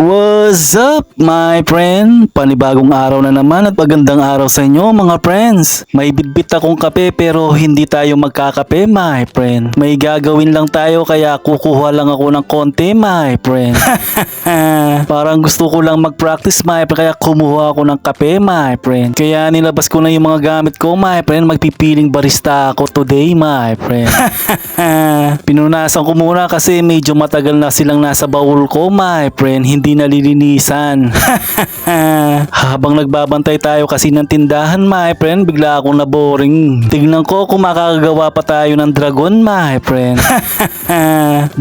What's up, my friend? Panibagong araw na naman at magandang araw sa inyo, mga friends. May bitbit akong kape pero hindi tayo magkakape, my friend. May gagawin lang tayo kaya kukuha lang ako ng konti, my friend. Parang gusto ko lang mag-practice, my friend, kaya kumuha ako ng kape, my friend. Kaya nilabas ko na yung mga gamit ko, my friend. Magpipiling barista ako today, my friend. Pinunasan ko muna kasi medyo matagal na silang nasa baul ko, my friend. Hindi nalilinisan. Habang nagbabantay tayo kasi ng tindahan, my friend, bigla akong naboring. Tignan ko kung makakagawa pa tayo ng dragon, my friend.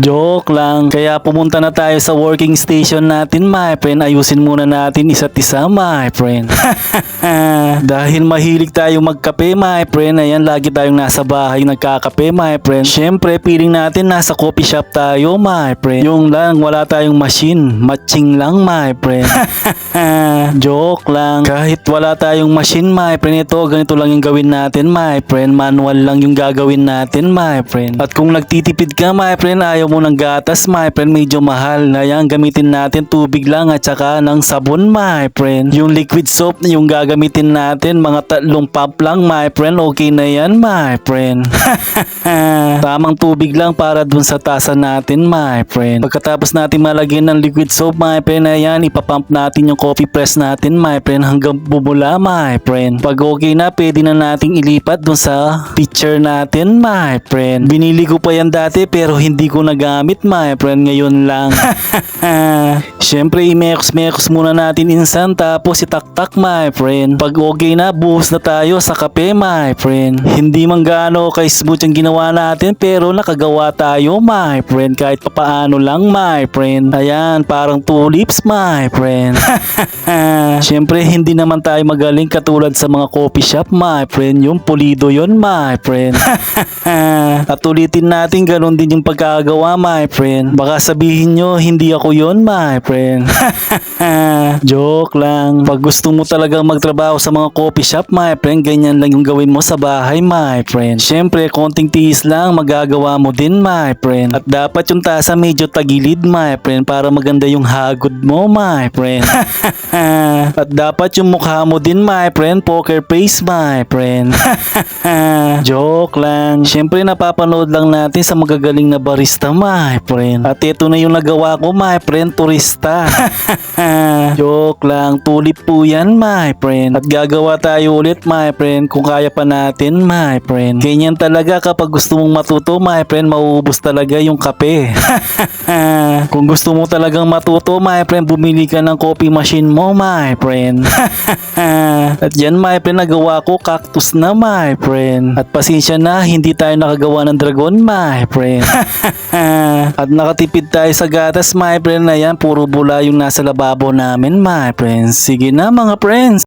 Joke lang. Kaya pumunta na tayo sa working station natin, my friend. Ayusin muna natin isa't isa, my friend. Dahil mahilig tayo magkape, my friend. Ayan, lagi tayong nasa bahay nagkakape, my friend. Syempre, feeling natin nasa coffee shop tayo, my friend. Yung lang, wala tayong machine. Matching lang, my friend. Joke lang. Kahit wala tayong machine, my friend, ito, ganito lang yung gawin natin, my friend. Manual lang yung gagawin natin, my friend. At kung nagtitipid ka, my friend, ayaw mo ng gatas, my friend, medyo mahal. Ayan, gamitin natin tubig lang at saka ng sabon, my friend. Yung liquid soap yung gagamitin natin, mga 3 pump lang, my friend. Okay na yan, my friend. Tamang tubig lang para dun sa tasa natin, my friend. Pagkatapos natin malagyan ng liquid soap, my friend, ayan, ipapump natin yung coffee press natin, my friend, hanggang bumula, my friend. Pag okay na, pwede na nating ilipat dun sa pitcher natin, my friend. Binili ko pa yan dati pero hindi ko nagamit, my friend, ngayon lang. Siyempre, i-mekos muna natin insan tapos itaktak, my friend. Pag okay na, buhos na tayo sa kape, my friend. Hindi man gaano kay smooth yung ginawa natin pero nakagawa tayo, my friend. Kahit papaano lang, my friend. Ayan, parang tulips, my friend. Siyempre, hindi naman tayo magaling katulad sa mga coffee shop, my friend. Yung pulido yon, my friend. At ulitin natin, ganun din yung pagkagawa, my friend. Baka sabihin nyo, hindi ako yon, my friend. Joke lang. Pag gusto mo talagang magtrabaho sa mga coffee shop, my friend, ganyan lang yung gawin mo sa bahay, my friend. Siyempre, konting tiis lang, magagawa mo din, my friend. At dapat yung tasa medyo tagilid, my friend, para maganda yung hagod mo, my friend. At dapat yung mukha mo din, my friend, poker face, my friend. Joke lang. Siyempre, napapanood lang natin sa magagaling na barista, my friend. At ito na yung nagawa ko, my friend, turista. Joke lang. Tulip po yan, my friend. At gagawa tayo ulit, my friend, kung kaya pa natin, my friend. Ganyan talaga kapag gusto mong matuto, my friend, mauubos talaga yung kape. Kung gusto mo talagang matuto, my friend, bumili ka ng coffee machine mo, my friend. At yan, my friend, nagawa ko cactus na, my friend. At pasensya na, hindi tayo nakagawa ng dragon, my friend. At nakatipid tayo sa gatas, my friend, na yan, puro bula yung nasa lababo namin, my friends. Sige na, mga friends.